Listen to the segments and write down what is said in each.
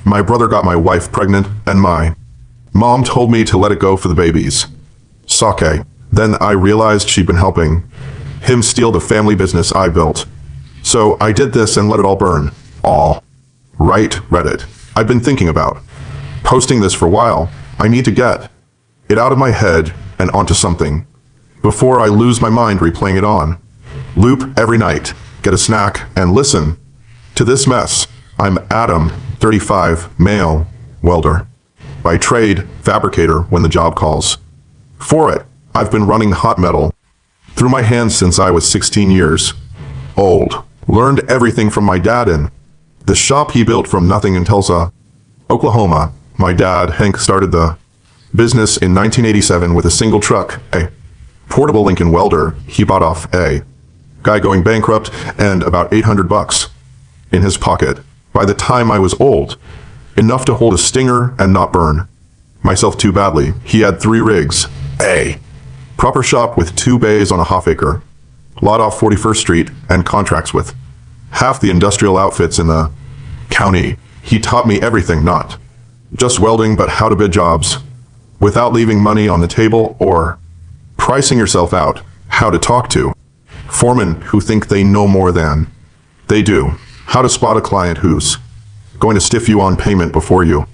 My brother got my wife pregnant, and my mom told me to let it go for the babies. Sake. Then I realized she'd been helping him steal the family business I built. So I did this and let it all burn. All. Right, Reddit. I've been thinking about posting this for a while. I need to get it out of my head and onto something before I lose my mind replaying it on loop every night. Get a snack and listen to this mess. I'm Adam, 35, male, welder. By trade, fabricator when the job calls for it. I've been running hot metal through my hands since I was 16 years old. Learned everything from my dad in the shop he built from nothing in Tulsa, Oklahoma. My dad, Hank, started the business in 1987 with a single truck, a portable Lincoln welder he bought off a guy going bankrupt, and about $800 in his pocket. By the time I was old enough to hold a stinger and not burn myself too badly, he had 3 rigs, a proper shop with 2 bays on a half acre lot off 41st Street, and contracts with half the industrial outfits in the county. He taught me everything, not just welding, but how to bid jobs without leaving money on the table or pricing yourself out, how to talk to foremen who think they know more than they do, how to spot a client who's going to stiff you on payment before you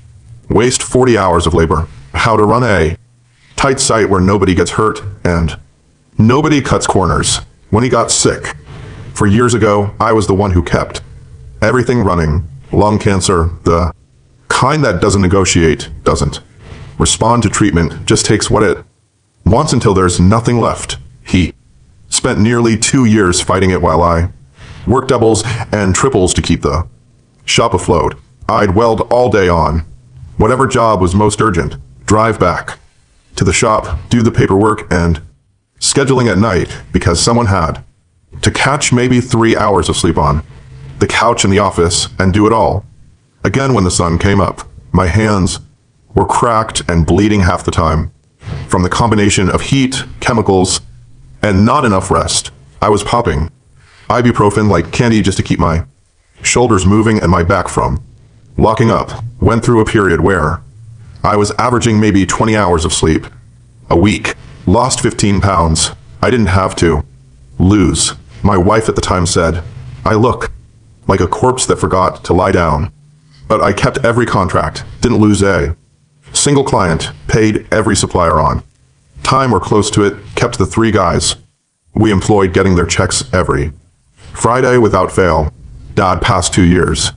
waste 40 hours of labor, how to run a tight site where nobody gets hurt and nobody cuts corners. When he got sick 4 years ago, I was the one who kept everything running. Lung cancer, the kind that doesn't negotiate, doesn't respond to treatment, just takes what it wants until there's nothing left. He spent nearly 2 years fighting it while I worked doubles and triples to keep the shop afloat. I'd weld all day on whatever job was most urgent, drive back to the shop, do the paperwork and scheduling at night because someone had to catch maybe 3 hours of sleep on the couch in the office and do it all again when the sun came up. My hands were cracked and bleeding half the time from the combination of heat, chemicals, and not enough rest. I was popping ibuprofen like candy just to keep my shoulders moving and my back from locking up. Went through a period where I was averaging maybe 20 hours of sleep a week. Lost 15 pounds. I didn't have to lose. My wife at the time said, I look like a corpse that forgot to lie down. But I kept every contract, didn't lose a single client, paid every supplier on time or close to it, kept the 3 guys we employed getting their checks every Friday without fail. Dad passed 2 years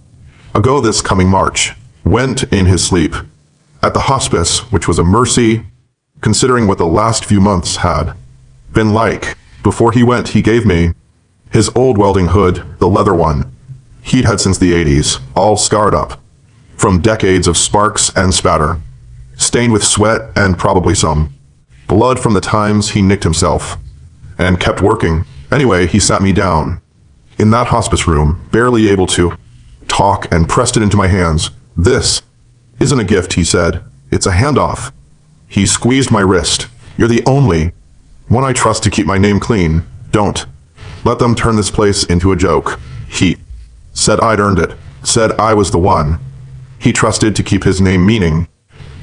ago this coming March. Went in his sleep at the hospice, which was a mercy considering what the last few months had been like. Before he went, he gave me his old welding hood, the leather one he'd had since the 80s, all scarred up from decades of sparks and spatter, stained with sweat and probably some blood from the times he nicked himself and kept working. Anyway, he sat me down in that hospice room, barely able to talk, and pressed it into my hands. This isn't a gift, he said. It's a handoff. He squeezed my wrist. You're the only one I trust to keep my name clean. Don't let them turn this place into a joke. He said I'd earned it. Said I was the one he trusted to keep his name meaning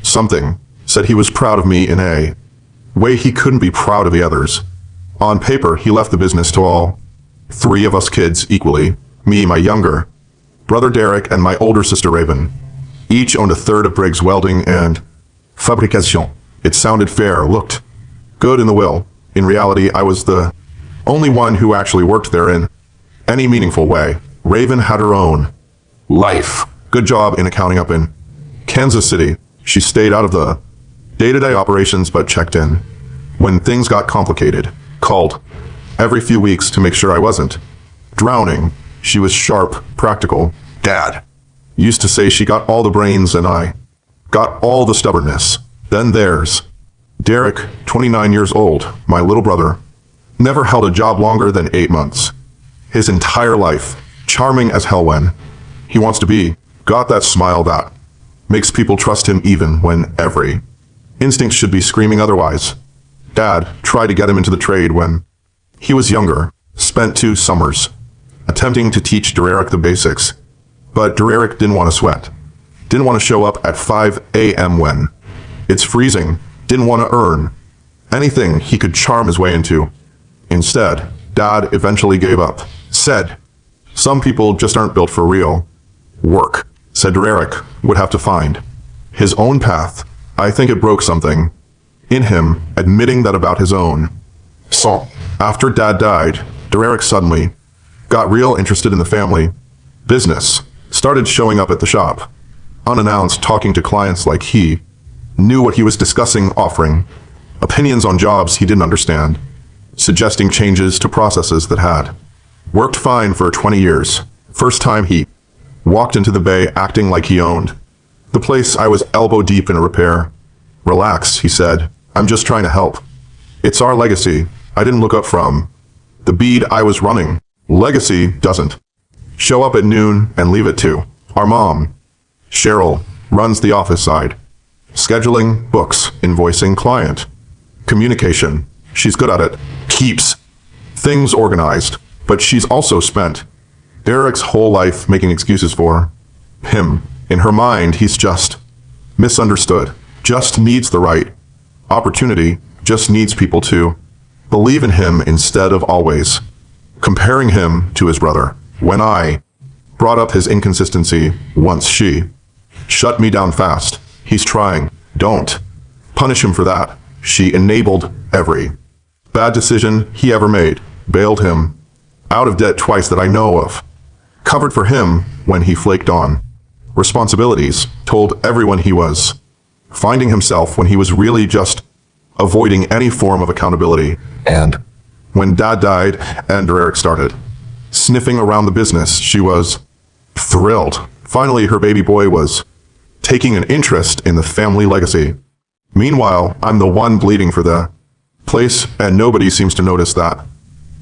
something. Said he was proud of me in a way he couldn't be proud of the others. On paper, he left the business to all 3 of us kids equally. Me, my younger brother Derek, and my older sister Raven. Each owned a third of Briggs Welding and Fabrication. It sounded fair, looked good in the will. In reality, I was the only one who actually worked there in any meaningful way. Raven had her own life. Good job in accounting up in Kansas City. She stayed out of the day-to-day operations but checked in when things got complicated. Called every few weeks to make sure I wasn't drowning. She was sharp, practical. Dad used to say she got all the brains and I got all the stubbornness. Then there's Derek, 29 years old, my little brother. Never held a job longer than 8 months. His entire life, charming as hell when he wants to be. Got that smile that makes people trust him even when every instinct should be screaming otherwise. Dad tried to get him into the trade when he was younger. Spent 2 summers attempting to teach Derek the basics. But Derek didn't want to sweat Didn't want to show up at 5 a.m. when it's freezing. Didn't want to earn anything he could charm his way into. Instead, Dad eventually gave up. Said, some people just aren't built for real work. Said Derek would have to find his own path. I think it broke something in him, admitting that about his own. So, after Dad died, Derek suddenly got real interested in the family business, started showing up at the shop, unannounced, talking to clients like he knew what he was discussing, offering opinions on jobs he didn't understand, suggesting changes to processes that had worked fine for 20 years. First time he walked into the bay acting like he owned the place, I was elbow deep in a repair. Relax, he said. I'm just trying to help. It's our legacy. I didn't look up from the bead I was running. Legacy doesn't show up at noon and leave at 2. Our mom, Cheryl, runs the office side. Scheduling, books, invoicing, client communication. She's good at it. Keeps things organized. But she's also spent Derek's whole life making excuses for him. In her mind, he's just misunderstood. Just needs the right opportunity. Just needs people to believe in him instead of always comparing him to his brother. When I brought up his inconsistency once, she shut me down fast. He's trying. Don't punish him for that. She enabled every bad decision he ever made. Bailed him out of debt twice that I know of. Covered for him when he flaked on responsibilities. Told everyone he was finding himself when he was really just avoiding any form of accountability. And when Dad died and Derek started sniffing around the business, she was thrilled. Finally, her baby boy was taking an interest in the family legacy. Meanwhile, I'm the one bleeding for the place, and nobody seems to notice that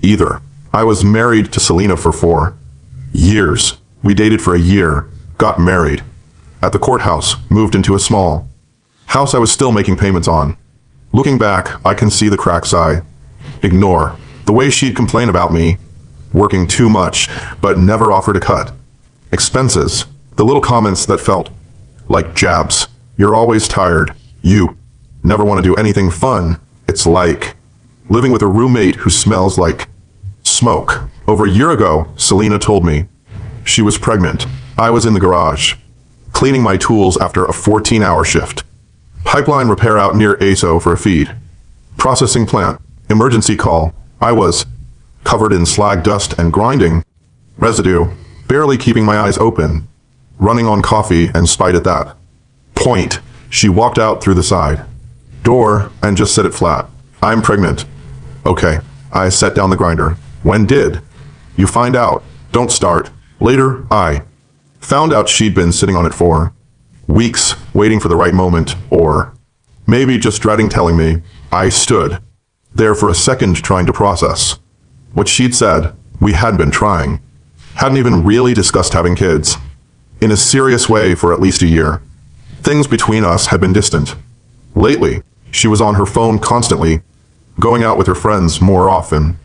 either. I was married to Selena for 4 years. We dated for a year, got married at the courthouse, moved into a small house I was still making payments on. Looking back, I can see the cracks I ignore. The way she'd complain about me working too much, but never offer to cut expenses. The little comments that felt like jabs. You're always tired. You never want to do anything fun. It's like living with a roommate who smells like smoke. Over a year ago, Selena told me she was pregnant. I was in the garage, cleaning my tools after a 14-hour shift. Pipeline repair out near ASO for a feed processing plant. Emergency call. I was covered in slag dust and grinding residue, barely keeping my eyes open, running on coffee, and spite at that point, she walked out through the side door and just set it flat. I'm pregnant. Okay. I set down the grinder. When did you find out? Don't start. Later, I found out she'd been sitting on it for weeks, waiting for the right moment, or maybe just dreading telling me. I stood there for a second trying to process what she'd said. We had been trying. Hadn't even really discussed having kids in a serious way for at least a year. Things between us had been distant. Lately, she was on her phone constantly, going out with her friends more often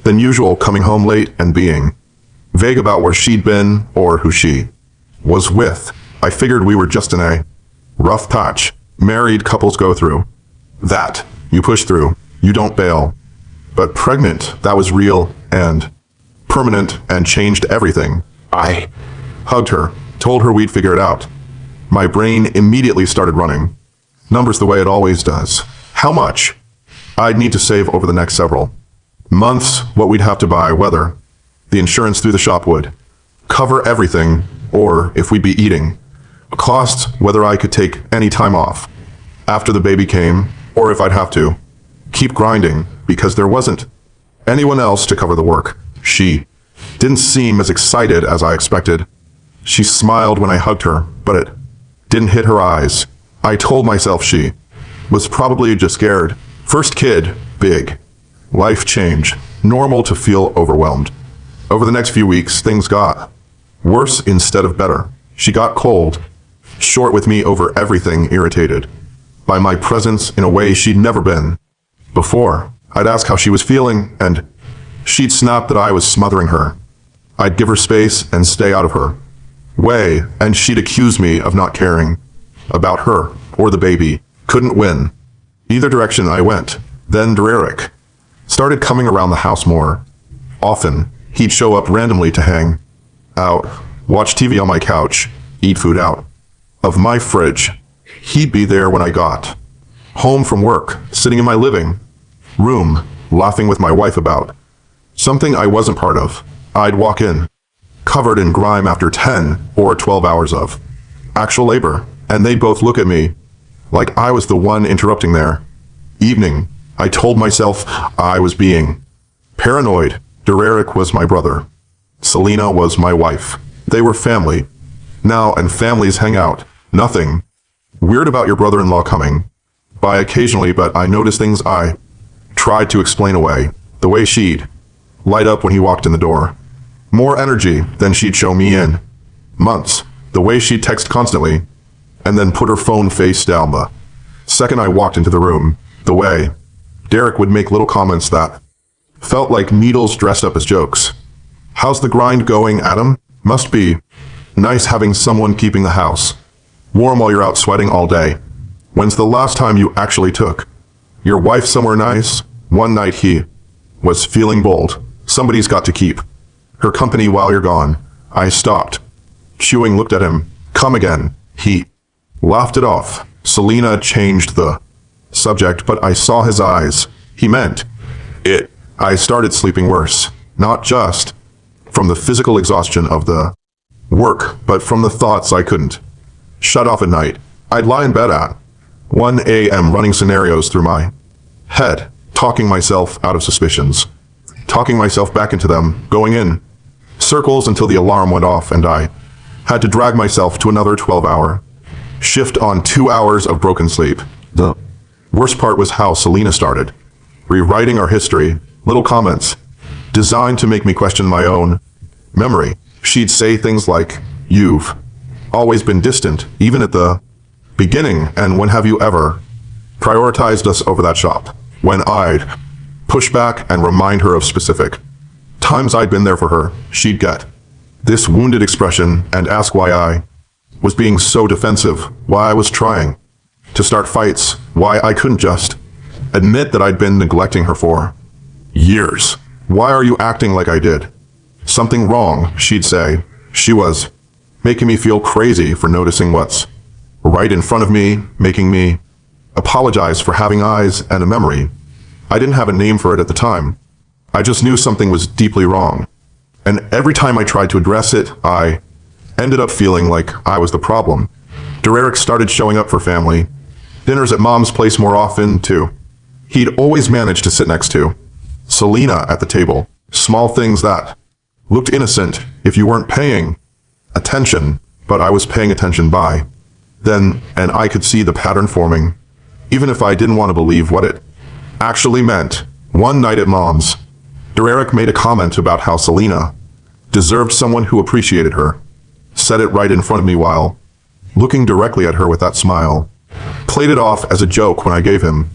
than usual, coming home late and being vague about where she'd been or who she was with. I figured we were just in a rough patch. Married couples go through that. You push through. You don't bail. But pregnant, that was real and permanent and changed everything. I hugged her, told her we'd figure it out. My brain immediately started running numbers the way it always does. How much I'd need to save over the next several months, what we'd have to buy, whether the insurance through the shop would cover everything, or if we'd be eating costs, whether I could take any time off after the baby came, or if I'd have to keep grinding because there wasn't anyone else to cover the work. She didn't seem as excited as I expected. She smiled when I hugged her, but it didn't hit her eyes. I told myself she was probably just scared. First kid, big life change, normal to feel overwhelmed. Over the next few weeks, things got worse instead of better. She got cold, short with me over everything, irritated by my presence in a way she'd never been before. I'd ask how she was feeling, and she'd snap that I was smothering her. I'd give her space and stay out of her way, and she'd accuse me of not caring about her or the baby. Couldn't win. Either direction I went. Then Derek started coming around the house more often. He'd show up randomly to hang out, watch TV on my couch, eat food out of my fridge. He'd be there when I got home from work, sitting in my living room, laughing with my wife about something I wasn't part of. I'd walk in, covered in grime after 10 or 12 hours of actual labor, and they'd both look at me like I was the one interrupting their evening. I told myself I was being paranoid. Derek was my brother. Selena was my wife. They were family now, and families hang out. Nothing weird about your brother-in-law coming by occasionally, but I noticed things I tried to explain away. The way she'd light up when he walked in the door. More energy than she'd show me in months. The way she'd text constantly and then put her phone face down the second I walked into the room. The way Derek would make little comments that felt like needles dressed up as jokes. How's the grind going, Adam? Must be nice having someone keeping the house warm while you're out sweating all day. When's the last time you actually took your wife somewhere nice? One night he was feeling bold. Somebody's got to keep her company while you're gone. I stopped chewing, looked at him. Come again. He laughed it off. Selena changed the subject, but I saw his eyes. He meant it. I started sleeping worse, not just from the physical exhaustion of the work, but from the thoughts I couldn't shut off at night. I'd lie in bed at 1 a.m. running scenarios through my head, talking myself out of suspicions, talking myself back into them, going in circles until the alarm went off, and I had to drag myself to another 12-hour shift on 2 hours of broken sleep. The worst part was how Selena started rewriting our history, little comments designed to make me question my own memory. She'd say things like, "You've always been distant, even at the beginning, and when have you ever prioritized us over that shop?" When I'd push back and remind her of specific times I'd been there for her, she'd get this wounded expression and ask why I was being so defensive, why I was trying to start fights, why I couldn't just admit that I'd been neglecting her for years. Why are you acting like I did something wrong? She'd say. She was making me feel crazy for noticing what's right in front of me, making me apologize for having eyes and a memory. I didn't have a name for it at the time. I just knew something was deeply wrong. And every time I tried to address it, I ended up feeling like I was the problem. Derek started showing up for family dinners at Mom's place more often, too. He'd always managed to sit next to Selena at the table. Small things that looked innocent if you weren't paying attention, but I was paying attention by then, and I could see the pattern forming, even if I didn't want to believe what it actually meant. One night at Mom's, Derek made a comment about how Selena deserved someone who appreciated her. Said it right in front of me while looking directly at her with that smile. Played it off as a joke when I gave him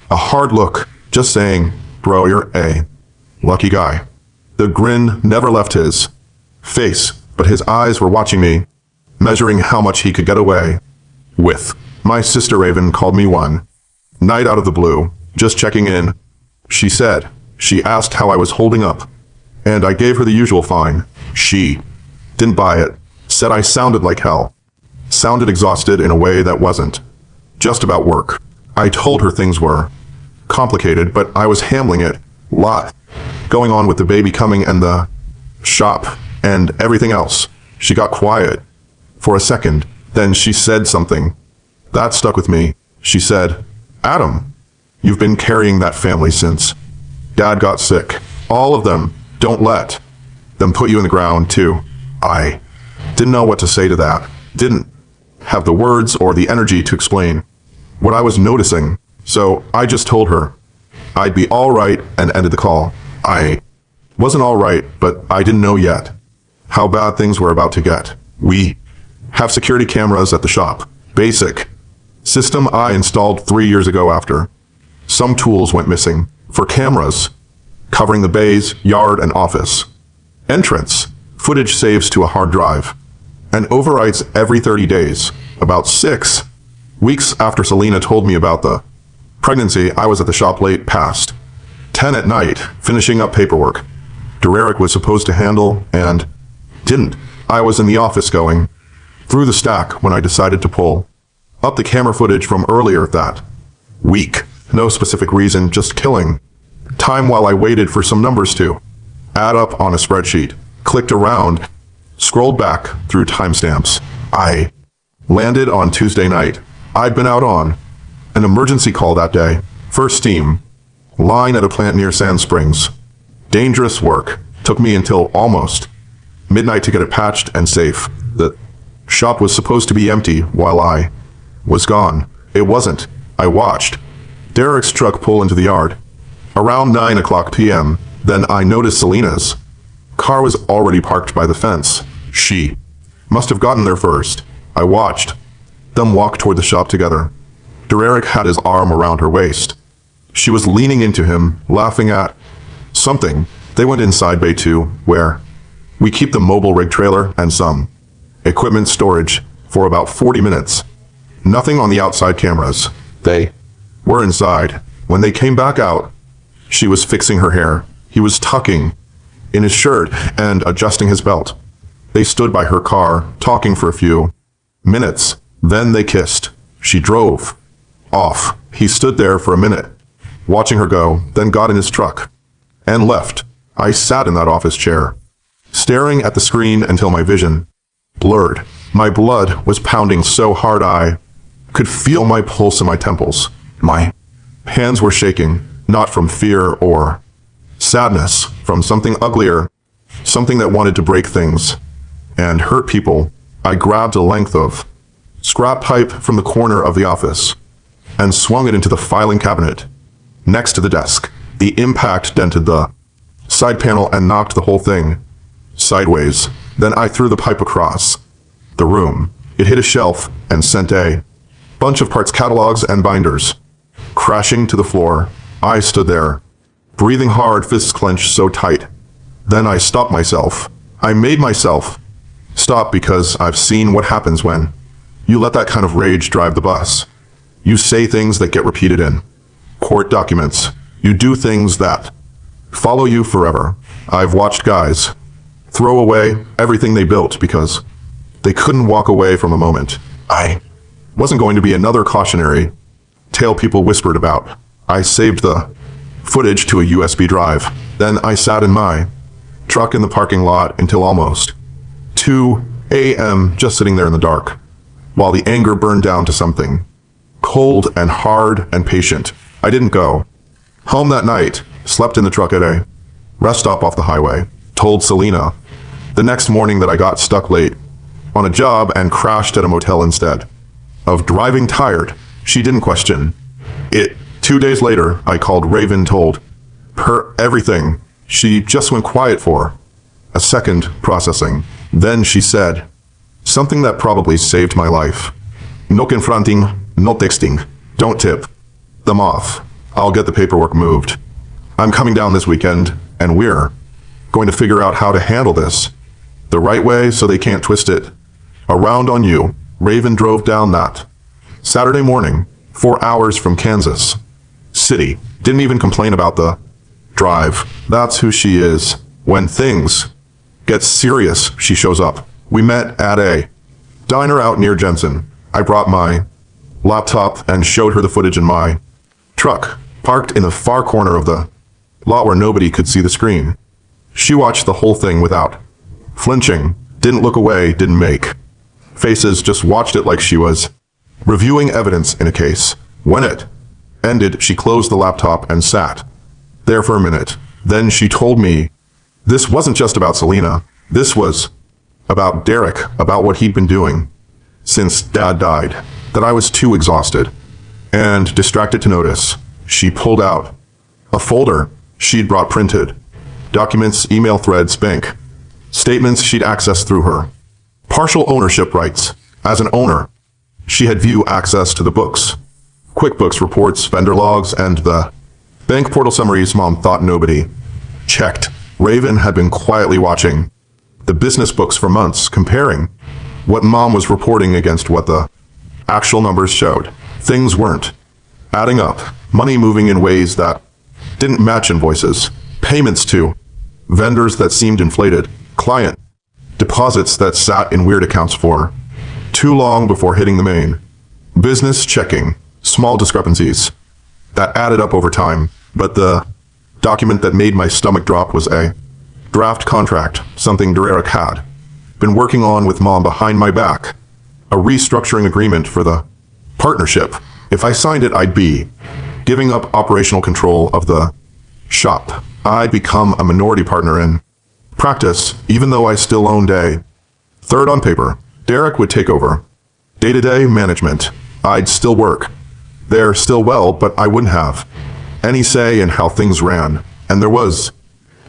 a hard look, just saying, "Bro, you're a lucky guy." The grin never left his face, but his eyes were watching me, measuring how much he could get away with. My sister Raven called me one night out of the blue, just checking in. She said she asked how I was holding up, and I gave her the usual fine. She didn't buy it, said I sounded like hell, sounded exhausted in a way that wasn't just about work. I told her things were complicated, but I was handling it. Lot going on with the baby coming and the shop and everything else. She got quiet for a second, then she said something that stuck with me. She said, "Adam, you've been carrying that family since Dad got sick. All of them. Don't let them put you in the ground, too." I didn't know what to say to that. Didn't have the words or the energy to explain what I was noticing, so I just told her I'd be all right and ended the call. I wasn't all right, but I didn't know yet how bad things were about to get. We have security cameras at the shop. Basic system I installed 3 years ago after some tools went missing. For cameras covering the bays, yard, and office entrance. Footage saves to a hard drive. and overwrites every 30 days. About 6 weeks after Selena told me about the pregnancy, I was at the shop late past 10 at night, finishing up paperwork Derek was supposed to handle and didn't. I was in the office going through the stack when I decided to pull up the camera footage from earlier that week. No specific reason, just killing time while I waited for some numbers to add up on a spreadsheet. Clicked around, scrolled back through timestamps. I landed on Tuesday night. I'd been out on an emergency call that day. First steam line at a plant near Sand Springs. Dangerous work. Took me until almost midnight to get it patched and safe. The shop was supposed to be empty while I was gone. It wasn't. I watched Derek's truck pull into the yard around 9 o'clock p.m. Then I noticed Selena's car was already parked by the fence. She must have gotten there first. I watched them walk toward the shop together. Derek had his arm around her waist. She was leaning into him, laughing at something. They went inside Bay 2, where we keep the mobile rig trailer and some equipment storage, for about 40 minutes. Nothing on the outside cameras. They were inside. When they came back out, she was fixing her hair. He was tucking in his shirt and adjusting his belt. They stood by her car, talking for a few minutes. Then they kissed. She drove off. He stood there for a minute, watching her go, then got in his truck and left. I sat in that office chair, staring at the screen until my vision blurred. My blood was pounding so hard I could feel my pulse in my temples. My hands were shaking, not from fear or sadness, from something uglier, something that wanted to break things and hurt people. I grabbed a length of scrap pipe from the corner of the office and swung it into the filing cabinet next to the desk. The impact dented the side panel and knocked the whole thing sideways. Then I threw the pipe across the room. It hit a shelf and sent a bunch of parts catalogs and binders crashing to the floor. I stood there, breathing hard, fists clenched so tight. Then I stopped myself. I made myself stop because I've seen what happens when you let that kind of rage drive the bus. You say things that get repeated in court documents. You do things that follow you forever. I've watched guys throw away everything they built because they couldn't walk away from a moment. I wasn't going to be another cautionary tale people whispered about. I saved the footage to a USB drive. Then I sat in my truck in the parking lot until almost 2 a.m. just sitting there in the dark, while the anger burned down to something cold and hard and patient. I didn't go home that night, slept in the truck at a rest stop off the highway, told Selena the next morning that I got stuck late on a job and crashed at a motel instead of driving tired. She didn't question it. 2 days later, I called Raven, told her everything. She just went quiet for a second, processing. Then she said something that probably saved my life. No confronting, no texting. Don't tip them off. I'll get the paperwork moved. I'm coming down this weekend, and we're going to figure out how to handle this the right way so they can't twist it around on you. Raven drove down that Saturday morning, 4 hours from Kansas City. Didn't even complain about the drive. That's who she is. When things get serious, she shows up. We met at a diner out near Jensen. I brought my laptop and showed her the footage in my truck, parked in the far corner of the lot where nobody could see the screen. She watched the whole thing without flinching, didn't look away, didn't make faces, just watched it like she was reviewing evidence in a case. When it ended, she closed the laptop and sat there for a minute. Then she told me this wasn't just about Selena. This was about Derek, about what he'd been doing since Dad died, that I was too exhausted and distracted to notice. She pulled out a folder she'd brought, printed documents, email threads, bank statements she'd accessed through her partial ownership rights. As an owner, she had view access to the books, QuickBooks reports, vendor logs, and the bank portal summaries Mom thought nobody checked. Raven had been quietly watching the business books for months, comparing what Mom was reporting against what the actual numbers showed. Things weren't adding up. Money moving in ways that didn't match invoices. Payments to vendors that seemed inflated. Client deposits that sat in weird accounts for too long before hitting the main business checking. Small discrepancies that added up over time. But the document that made my stomach drop was a draft contract, something Derek had been working on with Mom behind my back. A restructuring agreement for the partnership. If I signed it, I'd be giving up operational control of the shop. I'd become a minority partner in practice, even though I still owned a third on paper. Derek would take over day-to-day management. I'd still work there still well, but I wouldn't have any say in how things ran. And there was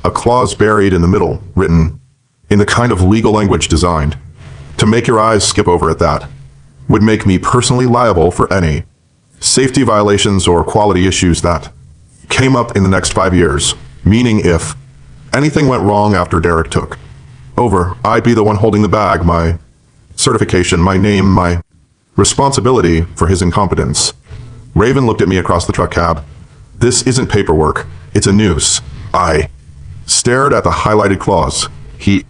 a clause buried in the middle, written in the kind of legal language designed to make your eyes skip over at that would make me personally liable for any safety violations or quality issues that came up in the next 5 years. Meaning if anything went wrong after Derek took over, I'd be the one holding the bag, my certification, my name, my responsibility for his incompetence. Raven looked at me across the truck cab. This isn't paperwork, it's a noose. I stared at the highlighted clause. He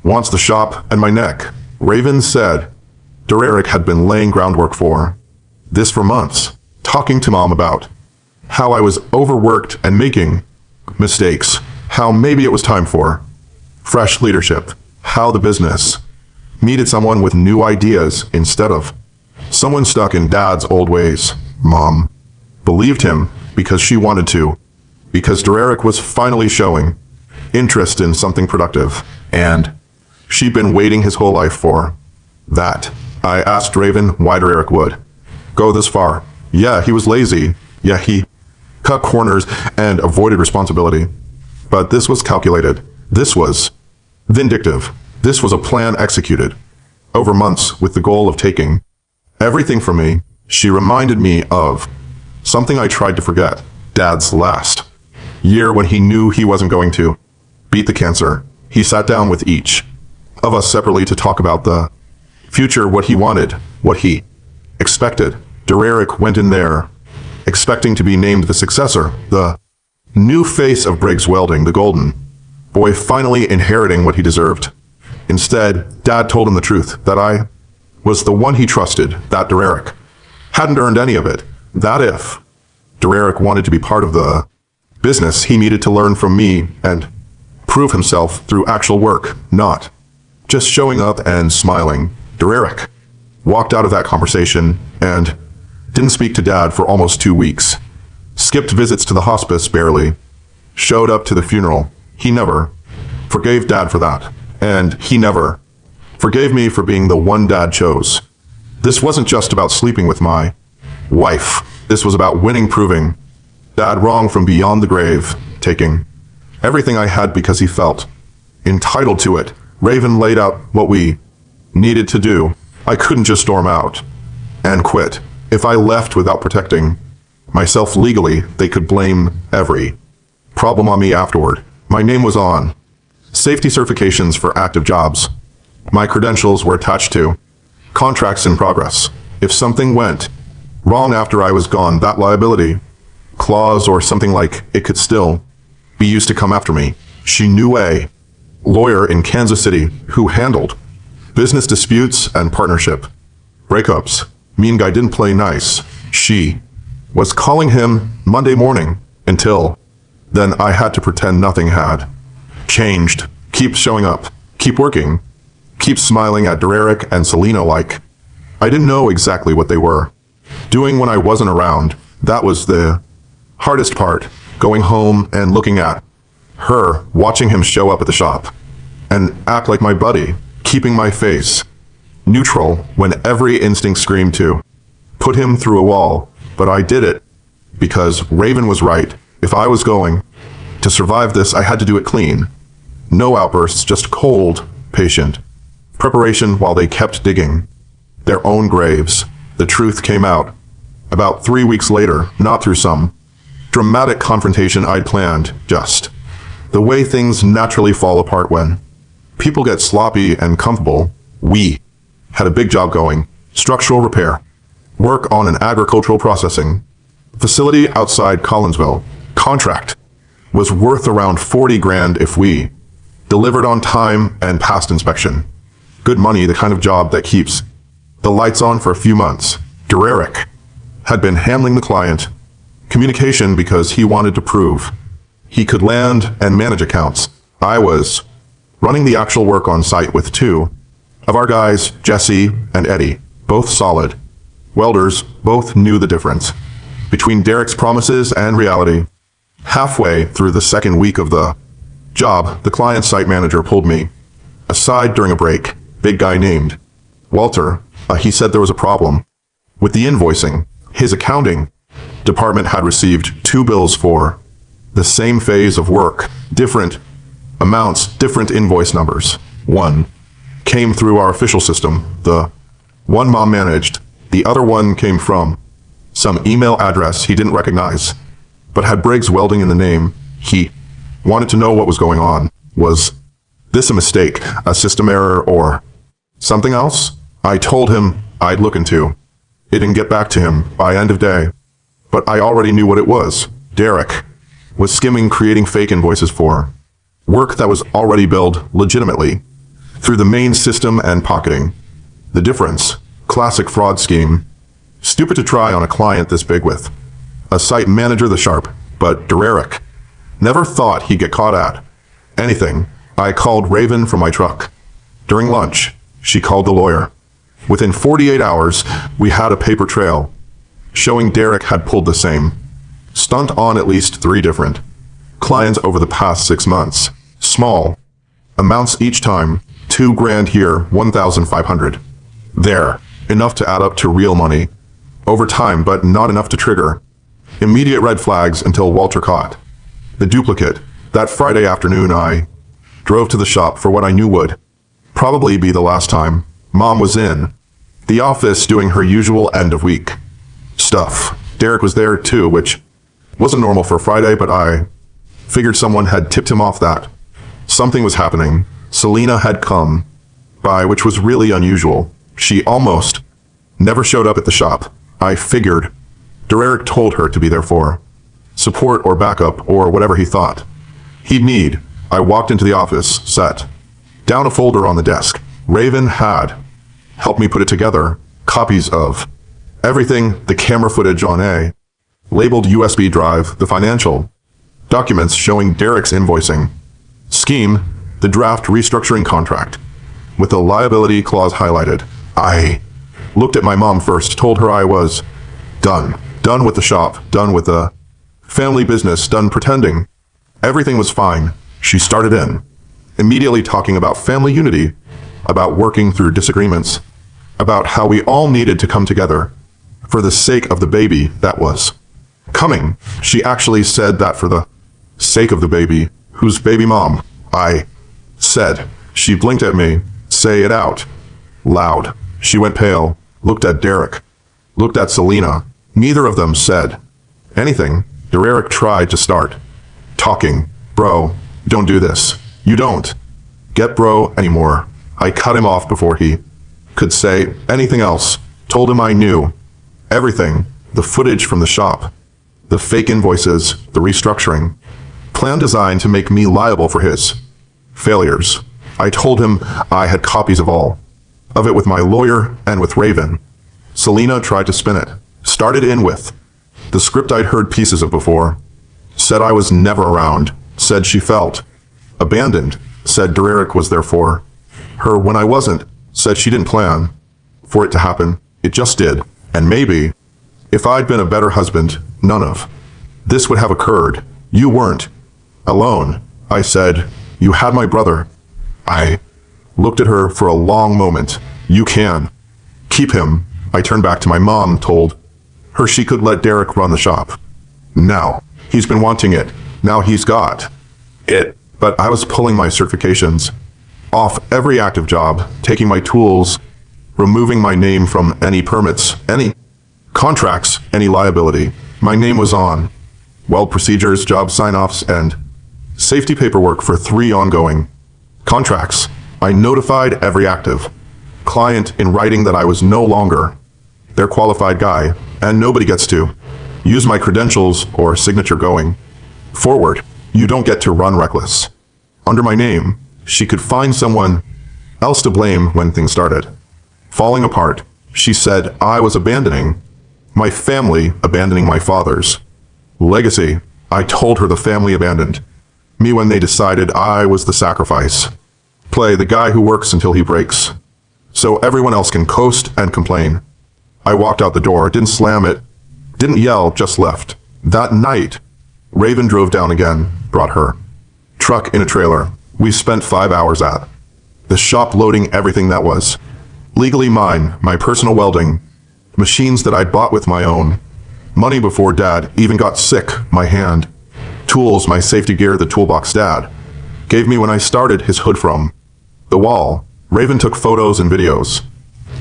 wants the shop and my neck. Raven said Derek had been laying groundwork for this for months, talking to Mom about how I was overworked and making mistakes, how maybe it was time for fresh leadership, how the business needed someone with new ideas instead of someone stuck in Dad's old ways. Mom believed him because she wanted to, because Derek was finally showing interest in something productive, and she'd been waiting his whole life for that. I asked Raven why Derek would go this far. Yeah, he was lazy. Yeah, he cut corners and avoided responsibility. But this was calculated. This was vindictive. This was a plan executed over months with the goal of taking everything from me. She reminded me of something I tried to forget. Dad's last year when he knew he wasn't going to beat the cancer. He sat down with each of us separately to talk about the future, what he wanted, what he expected. Derek went in there expecting to be named the successor, the new face of Briggs Welding, the golden boy finally inheriting what he deserved. Instead, Dad told him the truth, that I was the one he trusted, that Derek hadn't earned any of it, that if Derek wanted to be part of the business, he needed to learn from me and prove himself through actual work, not just showing up and smiling. Derek walked out of that conversation and didn't speak to Dad for almost 2 weeks. Skipped visits to the hospice barely. Showed up to the funeral. He never forgave Dad for that. And he never forgave me for being the one Dad chose. This wasn't just about sleeping with my wife. This was about winning, proving Dad wrong from beyond the grave, taking everything I had because he felt entitled to it. Raven laid out what we needed to do. I couldn't just storm out and quit. If I left without protecting myself legally, they could blame every problem on me afterward. My name was on safety certifications for active jobs. My credentials were attached to contracts in progress. If something went wrong after I was gone, that liability clause or something like it could still be used to come after me. She knew a lawyer in Kansas City who handled business disputes and partnership breakups. Mean guy didn't play nice. She was calling him Monday morning. Until then, I had to pretend nothing had changed. Keep showing up. Keep working. Keep smiling at Derek and Selena like I didn't know exactly what they were doing when I wasn't around. That was the hardest part. Going home and looking at her, watching him show up at the shop and act like my buddy, keeping my face neutral when every instinct screamed to put him through a wall. But I did it because Raven was right. If I was going to survive this, I had to do it clean. No outbursts, just cold, patient preparation while they kept digging their own graves. The truth came out about 3 weeks later, not through some dramatic confrontation I'd planned, just the way things naturally fall apart when people get sloppy and comfortable. We had a big job going. Structural repair. Work on an agricultural processing facility outside Collinsville. Contract was worth around 40 grand if we delivered on time and passed inspection. Good money, the kind of job that keeps the lights on for a few months. Dererick had been handling the client communication because he wanted to prove he could land and manage accounts. I was running the actual work on site with two of our guys, Jesse and Eddie, both solid welders, both knew the difference between Derek's promises and reality. Halfway through the second week of the job, the client site manager pulled me aside during a break. Big guy named Walter. He said there was a problem with the invoicing. His accounting department had received two bills for the same phase of work, different amounts, different invoice numbers. One came through our official system, the one Mom managed. The other one came from some email address he didn't recognize, but had Briggs Welding in the name. He wanted to know what was going on. Was this a mistake, a system error, or something else? I told him I'd look into it and get back to him by end of day. But I already knew what it was. Derek was skimming, creating fake invoices for work that was already billed legitimately through the main system and pocketing the difference. Classic fraud scheme. Stupid to try on a client this big with a site manager this sharp, but Dererick never thought he'd get caught at anything. I called Raven from my truck. During lunch, she called the lawyer. Within 48 hours, we had a paper trail showing Derek had pulled the same stunt on at least 3 different clients over the past 6 months. Small amounts each time, 2 grand here, 1,500 there. Enough to add up to real money over time, but not enough to trigger immediate red flags until Walter caught the duplicate. That Friday afternoon, I drove to the shop for what I knew would probably be the last time. Mom was in the office doing her usual end of week stuff. Derek was there too, which wasn't normal for Friday, but I figured someone had tipped him off that something was happening. Selena had come by, which was really unusual. She almost never showed up at the shop. I figured Dererick told her to be there for support or backup or whatever he thought he'd need. I walked into the office, set down a folder on the desk. Raven had helped me put it together. Copies of everything, the camera footage on a labeled USB drive, the financial documents showing Derek's invoicing scheme, the draft restructuring contract with the liability clause highlighted. I looked at my mom first, told her I was done with the shop, done with the family business, done pretending everything was fine. She started in, immediately talking about family unity, about working through disagreements, about how we all needed to come together for the sake of the baby that was coming. She actually said that for the sake of the baby. Whose baby, Mom? I said. She blinked at me. Say it out loud. She went pale, looked at Derek, looked at Selena. Neither of them said anything. Dererick tried to start talking. Bro, don't do this. You don't get bro anymore. I cut him off before he could say anything else. Told him I knew everything. The footage from the shop, the fake invoices, the restructuring plan designed to make me liable for his failures. I told him I had copies of all of it with my lawyer and with Raven. Selena tried to spin it. Started in with the script I'd heard pieces of before. Said I was never around. Said she felt abandoned. Said Dererick was there for her when I wasn't. Said she didn't plan for it to happen. It just did. And maybe if I'd been a better husband, none of this would have occurred. You weren't alone. I said, you had my brother. I looked at her for a long moment. You can keep him. I turned back to my mom, told her she could let Derek run the shop. Now, he's been wanting it. Now he's got it. But I was pulling my certifications off every active job, taking my tools, removing my name from any permits, any contracts, any liability. My name was on weld procedures, job sign-offs, and safety paperwork for 3 ongoing contracts. I notified every active client in writing that I was no longer their qualified guy, and nobody gets to use my credentials or signature going forward. You don't get to run reckless. Under my name, she could find someone else to blame when things started falling apart. She said I was abandoning my family, abandoning my father's legacy. I told her the family abandoned me when they decided I was the sacrifice. Play the guy who works until he breaks, so everyone else can coast and complain. I walked out the door, didn't slam it, didn't yell, just left. That night, Raven drove down again, brought her truck in a trailer. We spent 5 hours at the shop loading everything that was legally mine, my personal welding, machines that I'd bought with my own money before Dad even got sick, my hand tools, my safety gear, the toolbox Dad gave me when I started his hood from the wall. Raven took photos and videos.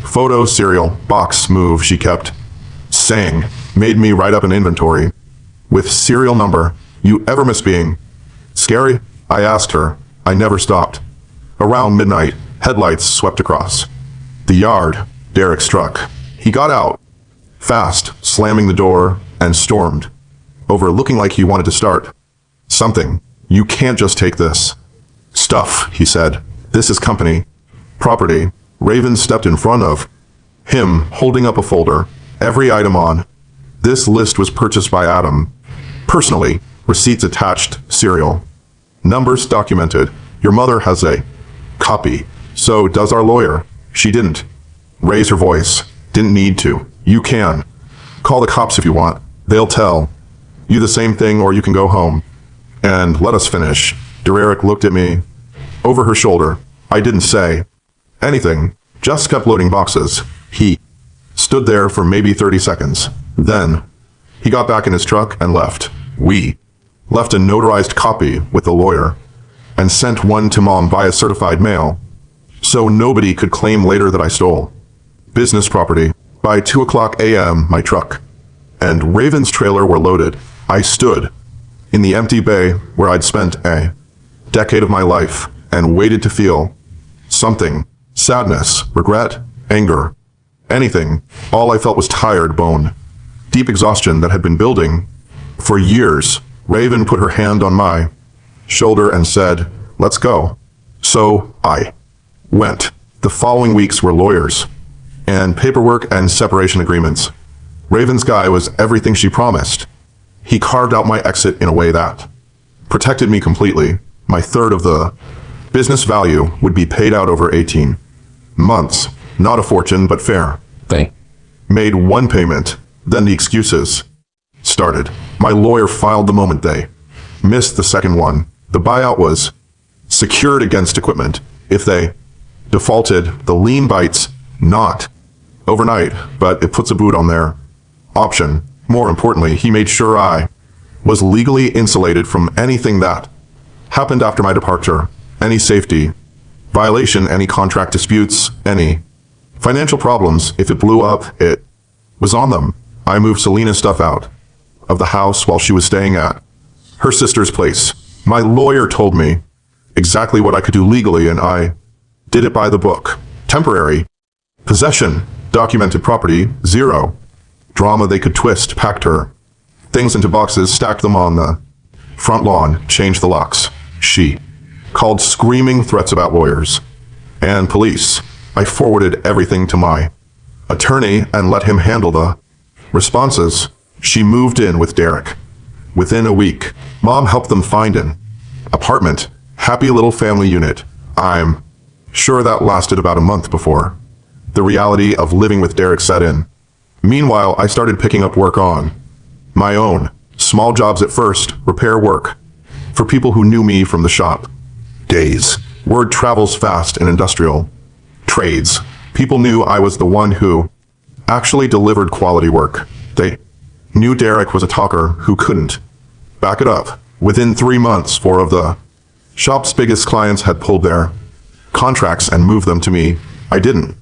Photo, serial, box, move, she kept saying, made me write up an inventory with serial number. You ever miss being scary? I asked her. I never stopped. Around midnight, headlights swept across the yard. Derek struck. He got out fast, slamming the door, and stormed over, looking like he wanted to start something. You can't just take this stuff, he said. This is company property. Raven stepped in front of him, holding up a folder. Every item on this list was purchased by Adam personally. Receipts attached, serial numbers documented. Your mother has a copy. So does our lawyer. She didn't raise her voice. Didn't need to. You can call the cops if you want. They'll tell you the same thing, or you can go home and let us finish. Derek looked at me over her shoulder. I didn't say anything, just kept loading boxes. He stood there for maybe 30 seconds. Then he got back in his truck and left. We left a notarized copy with the lawyer and sent one to Mom via certified mail, so nobody could claim later that I stole business property. By 2:00 a.m., my truck and Raven's trailer were loaded. I stood in the empty bay where I'd spent a decade of my life and waited to feel something. Sadness, regret, anger, anything. All I felt was tired bone, deep exhaustion that had been building for years. Raven put her hand on my shoulder and said, "Let's go." So I went. The following weeks were lawyers and paperwork and separation agreements. Raven's guy was everything she promised. He carved out my exit in a way that protected me completely. My third of the business value would be paid out over 18 months. Not a fortune, but fair. They Made one payment, then the excuses started. My lawyer filed the moment they missed the second one. The buyout was secured against equipment. If they defaulted, the lien bites not overnight, but it puts a boot on their option. More importantly, he made sure I was legally insulated from anything that happened after my departure. Any safety violation, any contract disputes, any financial problems. If it blew up, it was on them. I moved Selena's stuff out of the house while she was staying at her sister's place. My lawyer told me exactly what I could do legally, and I did it by the book. Temporary possession, documented property, 0 drama. They could twist, packed her things into boxes, stacked them on the front lawn, changed the locks. She called screaming threats about lawyers and police. I forwarded everything to my attorney and let him handle the responses. She moved in with Derek. Within a week, Mom helped them find an apartment. Happy little family unit. I'm sure that lasted about a month before the reality of living with Derek set in. Meanwhile, I started picking up work on my own. Small jobs at first, repair work for people who knew me from the shop days. Word travels fast in industrial trades. People knew I was the one who actually delivered quality work. They knew Derek was a talker who couldn't back it up. Within 3 months, 4 of the shop's biggest clients had pulled their contracts and moved them to me. I didn't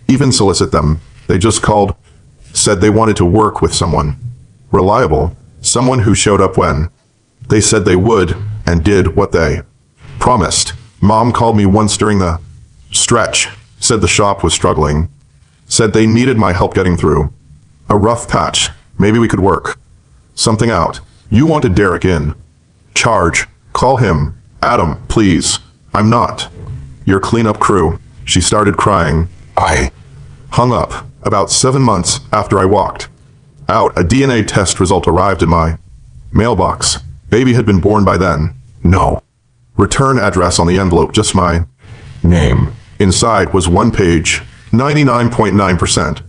even solicit them. They just called, said they wanted to work with someone reliable, someone who showed up when they said they would and did what they promised. Mom called me once during the stretch Said the shop was struggling. Said they needed my help getting through. A rough patch. Maybe we could work something out. You wanted Derek in. Charge. Call him. Adam, please. I'm not your cleanup crew. She started crying. I hung up. About 7 months after I walked out, a DNA test result arrived in my mailbox. Baby had been born by then. No return address on the envelope, just my name. Inside was one page, 99.9%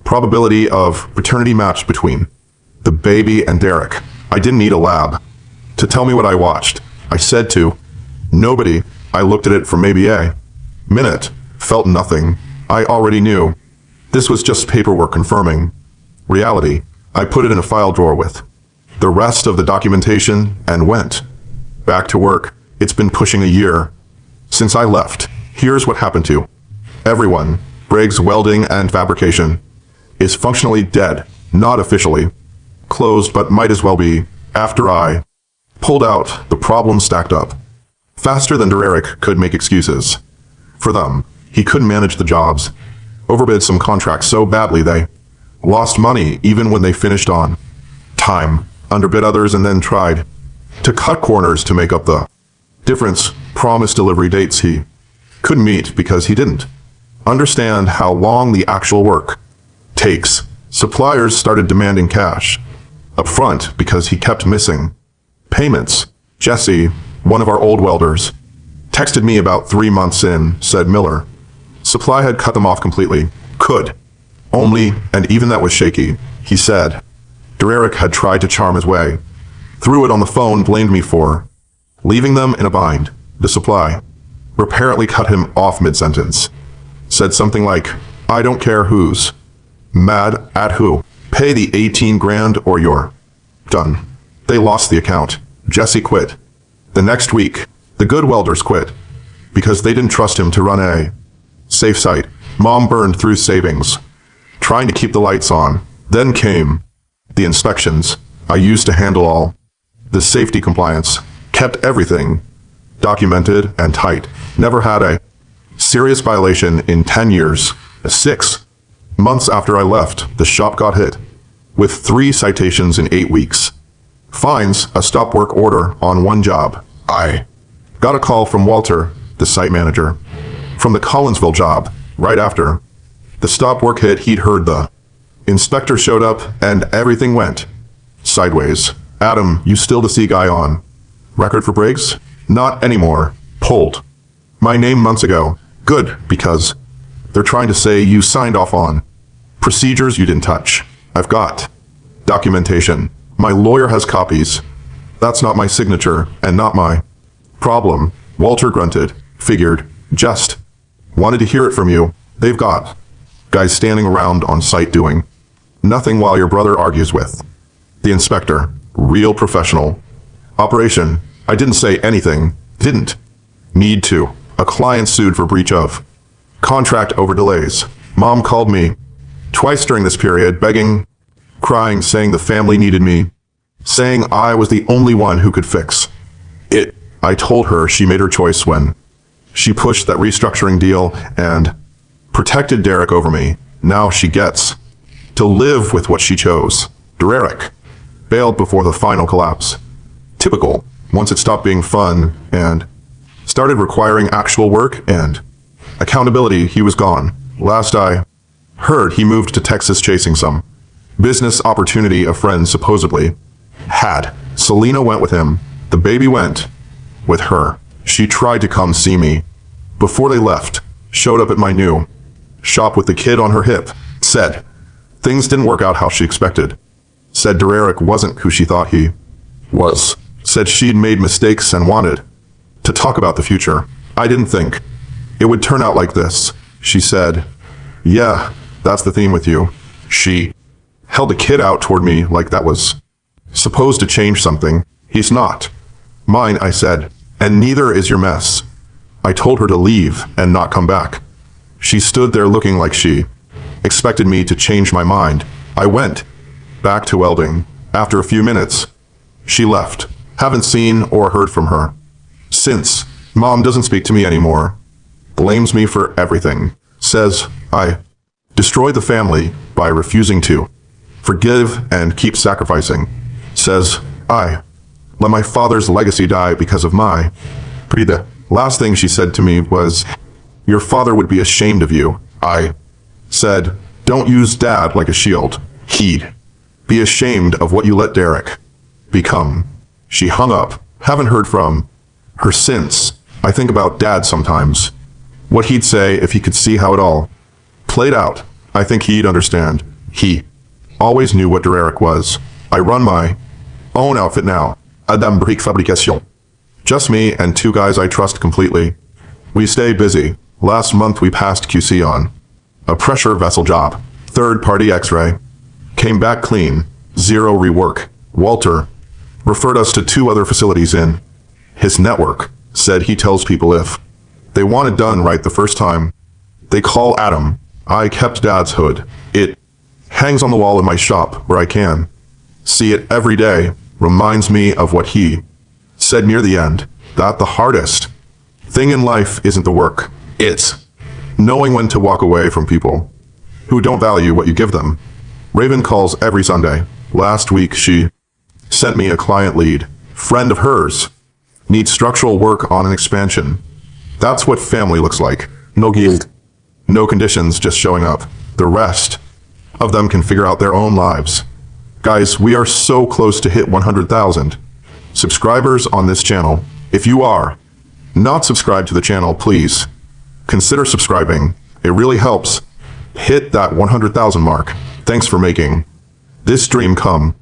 probability of paternity match between the baby and Derek. I didn't need a lab to tell me what I watched. I said to nobody. I looked at it for maybe a minute, felt nothing. I already knew. This was just paperwork confirming reality. I put it in a file drawer with the rest of the documentation and went back to work. It's been pushing a year since I left. Here's what happened to everyone. Briggs Welding and Fabrication is functionally dead, not officially closed, but might as well be. After I pulled out, the problem stacked up faster than Derek could make excuses for them. He couldn't manage the jobs, overbid some contracts so badly they lost money even when they finished on time, underbid others, and then tried to cut corners to make up the difference. Promised delivery dates he couldn't meet because he didn't understand how long the actual work takes. Suppliers started demanding cash up front because he kept missing payments. Jesse, one of our old welders, texted me about 3 months in, said Miller Supply had cut them off completely. Could only, and even that was shaky. He said Derek had tried to charm his way through it on the phone, blamed me for leaving them in a bind. The supply apparently cut him off mid-sentence. Said something like, I don't care who's mad at who. Pay the 18 grand or you're done. They lost the account. Jesse quit. The next week, the good welders quit because they didn't trust him to run a safe site. Mom burned through savings trying to keep the lights on. Then came the inspections. I used to handle all the safety compliance, kept everything documented and tight. Never had a serious violation in 10 years. 6 months after I left, the shop got hit with 3 citations in 8 weeks. Fines, a stop work order on 1 job. I got a call from Walter, the site manager, from the Collinsville job. Right after the stop work hit, he'd heard the inspector showed up and everything went sideways. Adam, you still the C guy on record for Briggs? Not anymore. Pulled my name months ago. Good, because they're trying to say you signed off on procedures you didn't touch. I've got documentation. My lawyer has copies. That's not my signature and not my problem. Walter grunted. Figured. Just wanted to hear it from you. They've got guys standing around on site doing nothing while your brother argues with the inspector. Real professional operation. I didn't say anything. Didn't need to. A client sued for breach of contract over delays. Mom called me twice during this period, begging, crying, saying the family needed me, saying I was the only one who could fix it. I told her she made her choice when she pushed that restructuring deal and protected Derek over me. Now she gets to live with what she chose. Derek bailed before the final collapse. Typical. Once it stopped being fun and started requiring actual work and accountability, he was gone. Last I heard, he moved to Texas chasing some business opportunity a friend supposedly had. Selena went with him. The baby went with her. She tried to come see me before they left. Showed up at my new shop with the kid on her hip. Said things didn't work out how she expected. Said Derek wasn't who she thought he was. Said she'd made mistakes and wanted to talk about the future. I didn't think it would turn out like this. She said, yeah, that's the theme with you. She held a kid out toward me like that was supposed to change something. He's not mine, I said, and neither is your mess. I told her to leave and not come back. She stood there looking like she expected me to change my mind. I went back to welding. After a few minutes, she left. Haven't seen or heard from her since. Mom doesn't speak to me anymore. Blames me for everything. says, I destroy the family by refusing to forgive and keep sacrificing. Says, I let my father's legacy die because of my. The last thing she said to me was, your father would be ashamed of you. I said, don't use dad like a shield. He'd be ashamed of what you let Derek become. She hung up. Haven't heard from her since. I think about dad sometimes. What he'd say if he could see how it all played out. I think he'd understand. He always knew what Derek was. I run my own outfit now. Adam Brick Fabrication. Just me and two guys I trust completely. We stay busy. Last month we passed QC on a pressure vessel job. Third-party X-ray. Came back clean. Zero rework. Walter referred us to two other facilities in his network. Said he tells people if they want it done right the first time, they call Adam. I kept Dad's hood. It hangs on the wall in my shop where I can see it every day. Reminds me of what he said near the end, that the hardest thing in life isn't the work. It's knowing when to walk away from people who don't value what you give them. Raven calls every Sunday. Last week she sent me a client lead. Friend of hers needs structural work on an expansion. That's what family looks like. No guilt, no conditions, just showing up. The rest of them can figure out their own lives. Guys, we are so close to hit 100,000 subscribers on this channel. If you are not subscribed to the channel, please consider subscribing. It really helps hit that 100,000 mark. Thanks for making this dream come